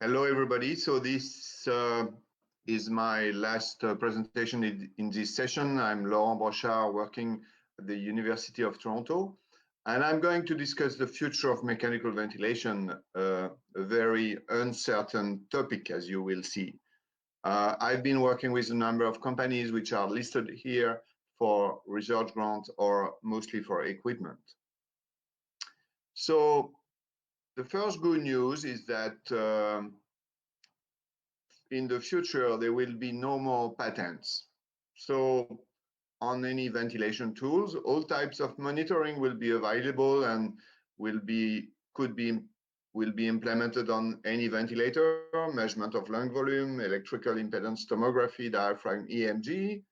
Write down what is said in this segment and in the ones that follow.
Hello, everybody. So this is my last presentation in this session. I'm Laurent Brochard, working at the University of Toronto, and I'm going to discuss the future of mechanical ventilation, a very uncertain topic, as you will see. I've been working with a number of companies which are listed here for research grants or mostly for equipment. So the first good news is that in the future, there will be no more patents. So on any ventilation tools, all types of monitoring will be available and will be implemented on any ventilator, measurement of lung volume, electrical impedance tomography, diaphragm EMG.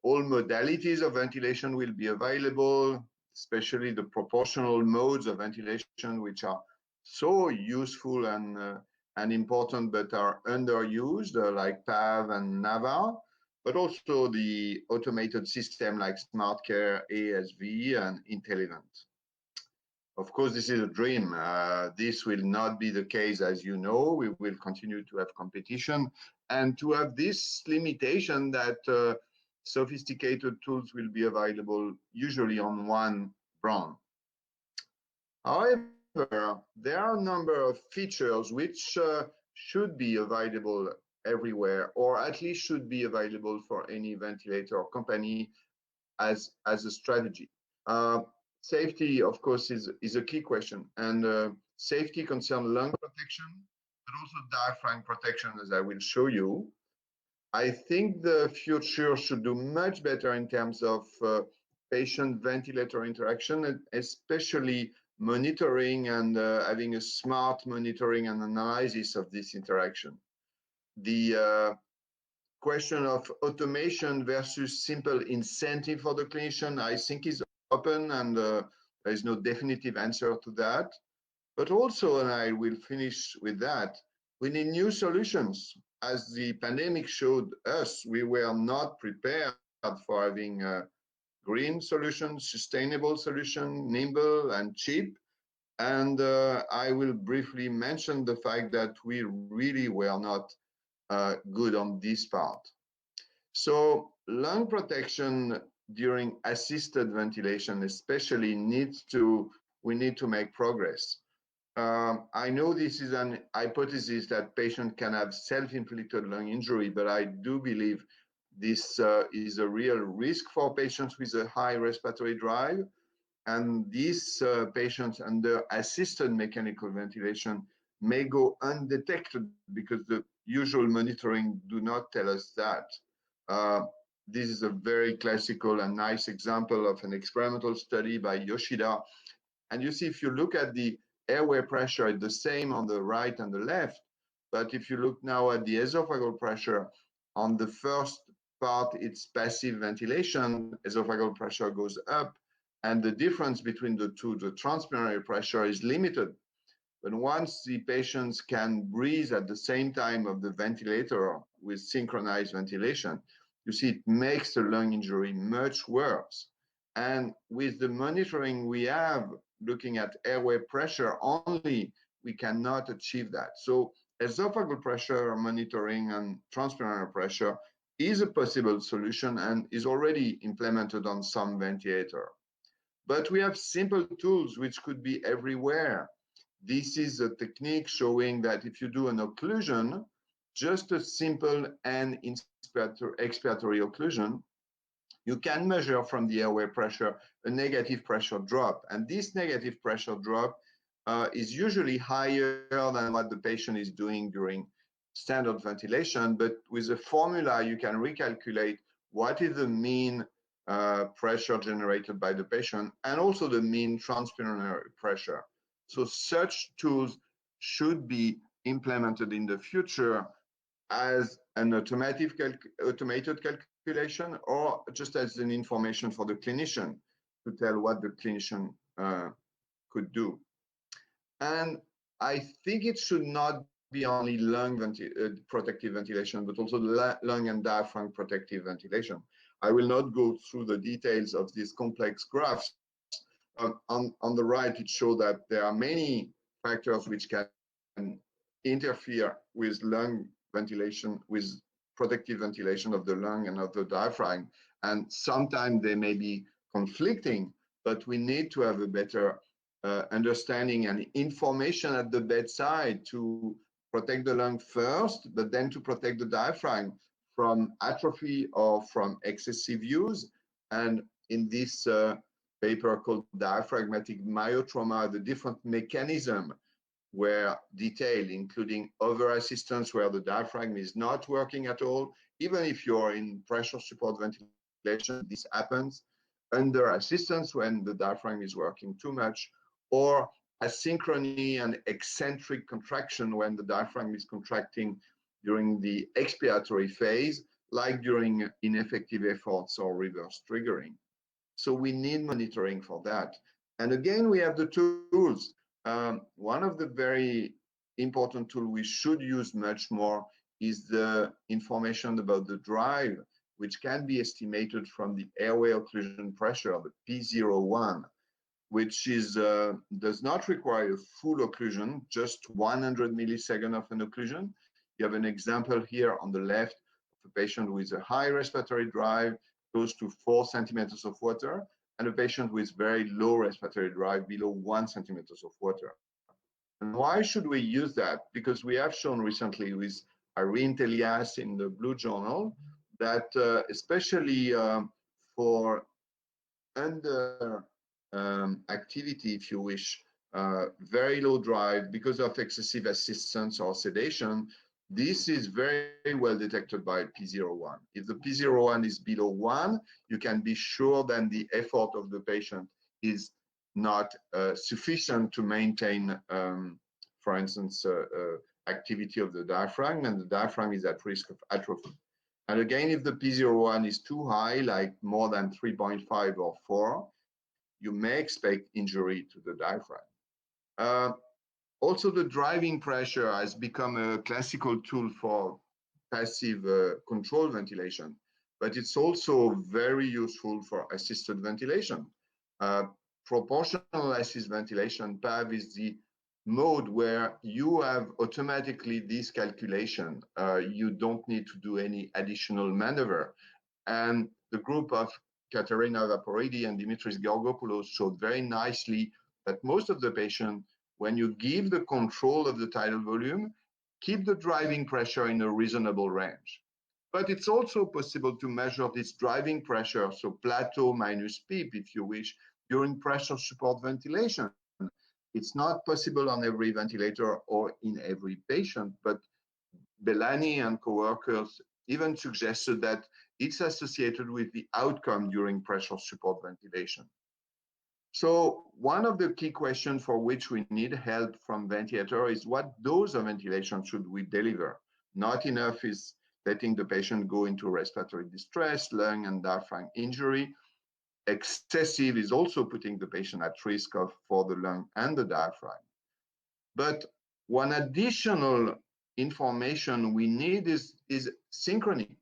All modalities of ventilation will be available, especially the proportional modes of ventilation, which are so useful and important, but are underused, like PAV and NAVA, but also the automated system like SmartCare, ASV, and IntelliVent. Of course, this is a dream. This will not be the case, as you know. We will continue to have competition and to have this limitation that sophisticated tools will be available usually on one brand. However, there are a number of features which should be available everywhere, or at least should be available for any ventilator company as a strategy. Safety, of course, is a key question, and safety concerns lung protection, but also diaphragm protection, as I will show you. I think the future should do much better in terms of patient-ventilator interaction, especially monitoring and having a smart monitoring and analysis of this interaction. The question of automation versus simple incentive for the clinician, I think, is open, and there is no definitive answer to that. But also, and I will finish with that, we need new solutions. As the pandemic showed us, we were not prepared for having a green solution, sustainable solution, nimble and cheap. And I will briefly mention the fact that we really were not good on this part. So lung protection during assisted ventilation especially we need to make progress. I know this is an hypothesis that patient can have self-inflicted lung injury, but I do believe this is a real risk for patients with a high respiratory drive. And these patients under assisted mechanical ventilation may go undetected because the usual monitoring do not tell us that. This is a very classical and nice example of an experimental study by Yoshida. And you see, if you look at the airway pressure, it's the same on the right and the left. But if you look now at the esophageal pressure, on the first part, it's passive ventilation, esophageal pressure goes up, and the difference between the two, the transpiratory pressure, is limited. But once the patients can breathe at the same time of the ventilator with synchronized ventilation, you see it makes the lung injury much worse. And with the monitoring we have, looking at airway pressure only, we cannot achieve that. So esophageal pressure monitoring and transpiratory pressure is a possible solution and is already implemented on some ventilator. But we have simple tools which could be everywhere. This is a technique showing that if you do an occlusion, just a simple and expiratory occlusion, you can measure from the airway pressure a negative pressure drop. And this negative pressure drop is usually higher than what the patient is doing during standard ventilation. But with a formula, you can recalculate what is the mean pressure generated by the patient and also the mean transpiratory pressure. So such tools should be implemented in the future as an automated calculation, or just as an information for the clinician to tell what the clinician could do. And I think it should not be only lung protective ventilation, but also lung and diaphragm protective ventilation. I will not go through the details of these complex graphs. On the right, it shows that there are many factors which can interfere with lung ventilation, with protective ventilation of the lung and of the diaphragm. And sometimes they may be conflicting, but we need to have a better understanding and information at the bedside to protect the lung first, but then to protect the diaphragm from atrophy or from excessive use. And in this paper called Diaphragmatic Myotrauma, the different mechanisms were detailed, including over assistance where the diaphragm is not working at all. Even if you're in pressure support ventilation, this happens. Under assistance when the diaphragm is working too much, or asynchrony and eccentric contraction when the diaphragm is contracting during the expiratory phase, like during ineffective efforts or reverse triggering. So we need monitoring for that. And again, we have the tools. One of the very important tools we should use much more is the information about the drive, which can be estimated from the airway occlusion pressure, the P01, which is does not require full occlusion, just 100 milliseconds of an occlusion. You have an example here on the left of a patient with a high respiratory drive, close to 4 centimeters of water, and a patient with very low respiratory drive, below 1 centimeters of water. And why should we use that? Because we have shown recently with Irene Telias in the Blue Journal that especially for under activity, if you wish, very low drive because of excessive assistance or sedation, this is very well detected by P01. If the P01 is below 1, you can be sure that the effort of the patient is not sufficient to maintain, for instance, activity of the diaphragm, and the diaphragm is at risk of atrophy. And again, if the P01 is too high, like more than 3.5 or 4, you may expect injury to the diaphragm. Also, the driving pressure has become a classical tool for passive control ventilation, but it's also very useful for assisted ventilation. Proportional assist ventilation, PAV, is the mode where you have automatically this calculation. You don't need to do any additional maneuver. And the group of Katerina Vaporidis and Dimitris Georgopoulos showed very nicely that most of the patients, when you give the control of the tidal volume, keep the driving pressure in a reasonable range. But it's also possible to measure this driving pressure, so plateau minus PEEP, if you wish, during pressure support ventilation. It's not possible on every ventilator or in every patient, but Bellani and co-workers even suggested that it's associated with the outcome during pressure support ventilation. So one of the key questions for which we need help from ventilator is what dose of ventilation should we deliver? Not enough is letting the patient go into respiratory distress, lung and diaphragm injury. Excessive is also putting the patient at risk for the lung and the diaphragm. But one additional information we need is synchrony,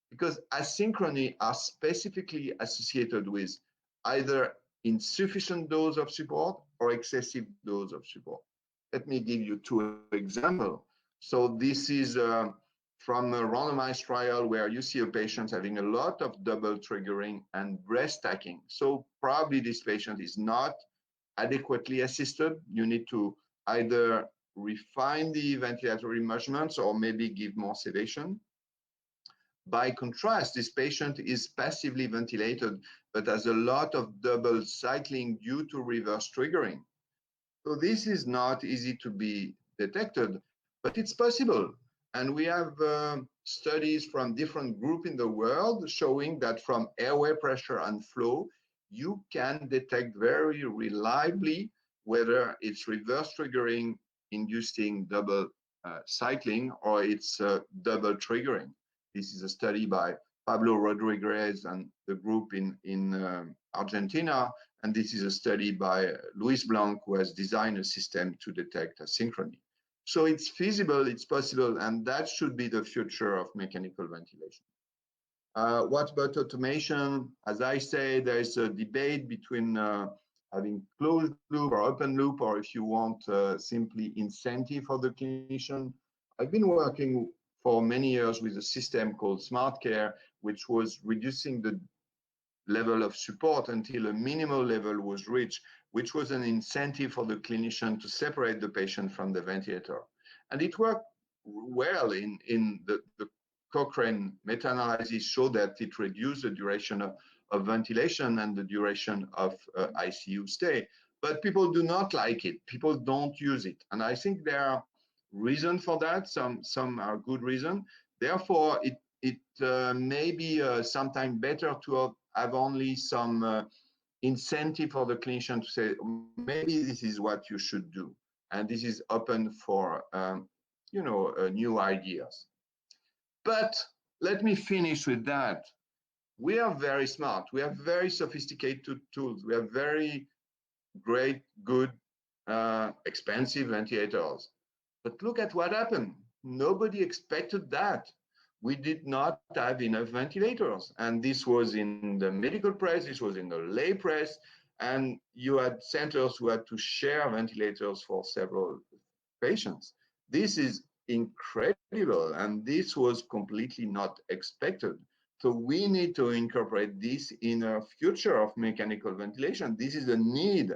because asynchrony are specifically associated with either insufficient dose of support or excessive dose of support. Let me give you 2 examples. So this is from a randomized trial where you see a patient having a lot of double triggering and breath stacking. So probably this patient is not adequately assisted. You need to either refine the ventilatory measurements or maybe give more sedation. By contrast, this patient is passively ventilated, but has a lot of double cycling due to reverse triggering. So this is not easy to be detected, but it's possible. And we have studies from different groups in the world showing that from airway pressure and flow, you can detect very reliably whether it's reverse triggering inducing double cycling or it's double triggering. This is a study by Pablo Rodriguez and the group in Argentina. And this is a study by Luis Blanc, who has designed a system to detect asynchrony. So it's feasible, it's possible, and that should be the future of mechanical ventilation. What about automation? As I say, there is a debate between having closed loop or open loop, or if you want simply incentive for the clinician. I've been working for many years with a system called Smart Care, which was reducing the level of support until a minimal level was reached, which was an incentive for the clinician to separate the patient from the ventilator. And it worked well in the Cochrane meta-analysis showed that it reduced the duration of ventilation and the duration of ICU stay. But people do not like it. People don't use it. And I think there are reasons for that. Some are good reasons. Therefore, it may be sometimes better to have only some incentive for the clinician to say, maybe this is what you should do. And this is open for, new ideas. But let me finish with that. We are very smart. We have very sophisticated tools. We have very great, good, expensive ventilators. But look at what happened. Nobody expected that. We did not have enough ventilators. And this was in the medical press, this was in the lay press, and you had centers who had to share ventilators for several patients. This is incredible, and this was completely not expected. So we need to incorporate this in a future of mechanical ventilation. This is a need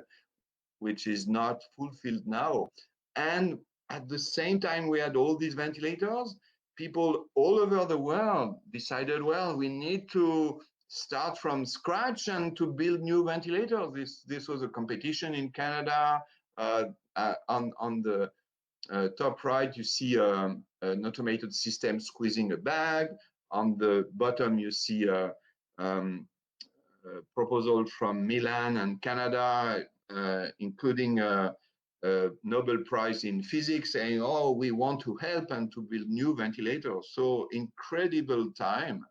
which is not fulfilled now. And at the same time, we had all these ventilators. People all over the world decided, well, we need to start from scratch and to build new ventilators. This was a competition in Canada. On the top right, you see an automated system squeezing a bag. On the bottom, you see a proposal from Milan and Canada, including a Nobel Prize in physics, saying, oh, we want to help and to build new ventilators. So incredible time.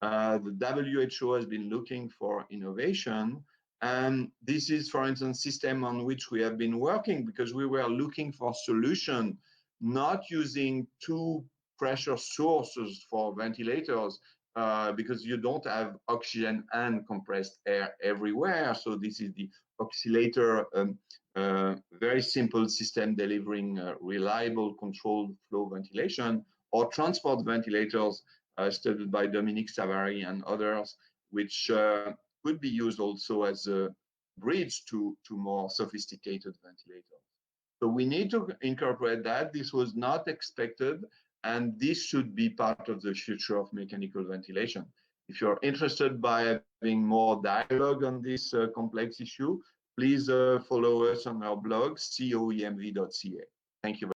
The WHO has been looking for innovation. And this is, for instance, system on which we have been working because we were looking for solution, not using two pressure sources for ventilators, because you don't have oxygen and compressed air everywhere. So this is the oscillator, very simple system delivering reliable controlled flow ventilation, or transport ventilators studied by Dominique Savary and others, which could be used also as a bridge to more sophisticated ventilators. So we need to incorporate that. This was not expected, and this should be part of the future of mechanical ventilation. If you're interested by having more dialogue on this complex issue, please follow us on our blog, coemv.ca. Thank you.